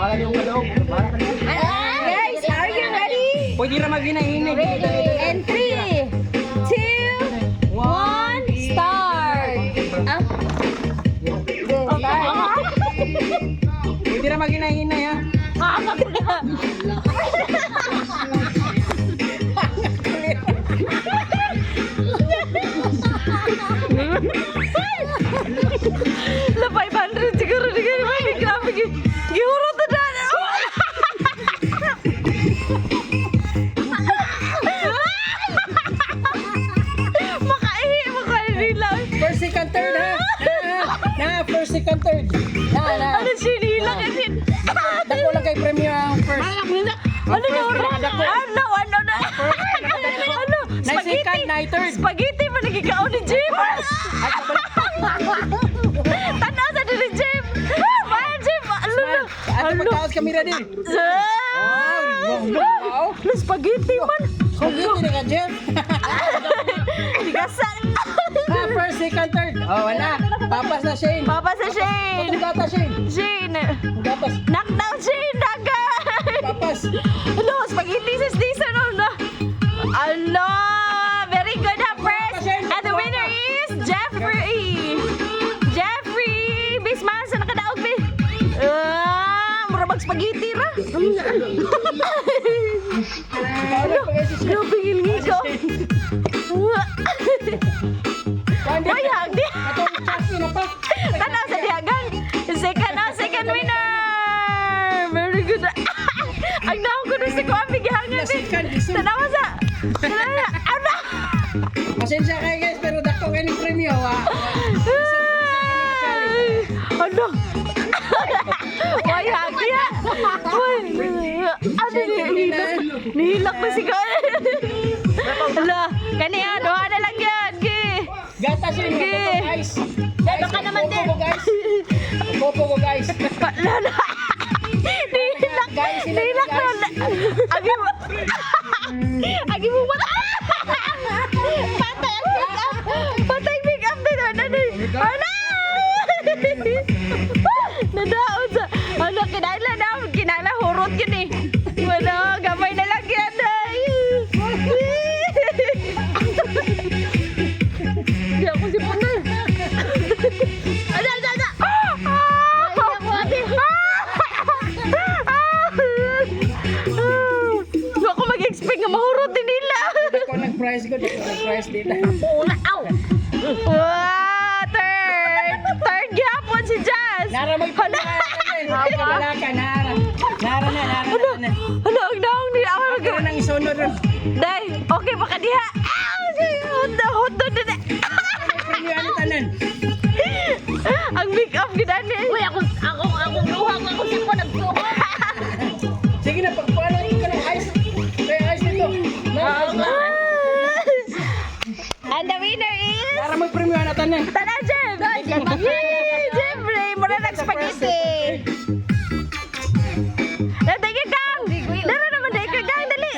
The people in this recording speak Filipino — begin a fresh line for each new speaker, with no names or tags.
Bala yung kaloob.
Guys, are you ready?
Pwede na maghinay-hinay.
And 3, 2, 1, start! Ah?
Pwede na maghinay-hinay ha.
La 500 siguro di ka naman. Grabe, gihurot na daan. Makaihi lang.
First, second, third ha. First, second, third.
Ano sinila kasi?
Dako lang kay premium ang first.
Ano na oras? Ano?
Night second, night third.
Spaghetti pa nagkikaon ni Jim. Tanaw sa din ni Jim. Mahal Jim. Ano?
Ano pagkaos kamera din? Wow.
Ano spaghetti man?
Spaghetti na ka, Jeff.
Tigasan.
First, second, third. Oh, wala. Papas na Shane.
Papa sa Shane.
Itong gata, Shane.
Shane.
Gatas.
Knockdown Shane. Dagan.
Papas.
Hello, spaghetti sa season na. Hello. Very good, ha, first. And the winner is Jeffrey. Jeffrey. Bisman sa nakadaog, be. Murabag spaghetti, ra. Grabe, hilngi ko. Ay, hagdi. Tanaw sa dihagan. Second winner. Very good. Ang naong ko na si ko ang bigihangan. Tanaw sa. Ano?
Pasensya kayo guys, pero dako kayo ng premyo ha.
Ano? Ay, hagi ha. Ano nihilak na si ko. Hala, kaniya, doha na lang yan.
Gatas yun, guys.
Dado ka naman din.
Popo ko guys.
Lala. Nihilak na. Agi mo. Agi mo ba? Patay ang pick up. Patay ang pick up din. Ano? Nadaon sa. Ano, kinala hurot yun eh. Wala, gamay na lang yan. Hindi ako si Punay. Ada. Hindi ako mag-expect na mahurot din nila.
Dako nag-price ko, dako nag-price dito.
Wow, third gihapon si Jazz.
Nara may pagkakain. Kabalaka, nara. Nara na.
Ano, ang daong nila.
Pero nang isunod ron.
Day, okay baka diha. Hotdog na.
Premyo ano tanan?
Ang make-up gidan ni.
Uy, akong luhang ako sa ko nagtuho.
Sige na, pagpuan ka ng ice. May ice dito.
And the winner is
Nara may premyo ano tanan?
Tana Jem. Yay, Jeffrey, muna nag-spaghetti. Thank you, Kang. Dara naman, dahil ka, Kang, dali.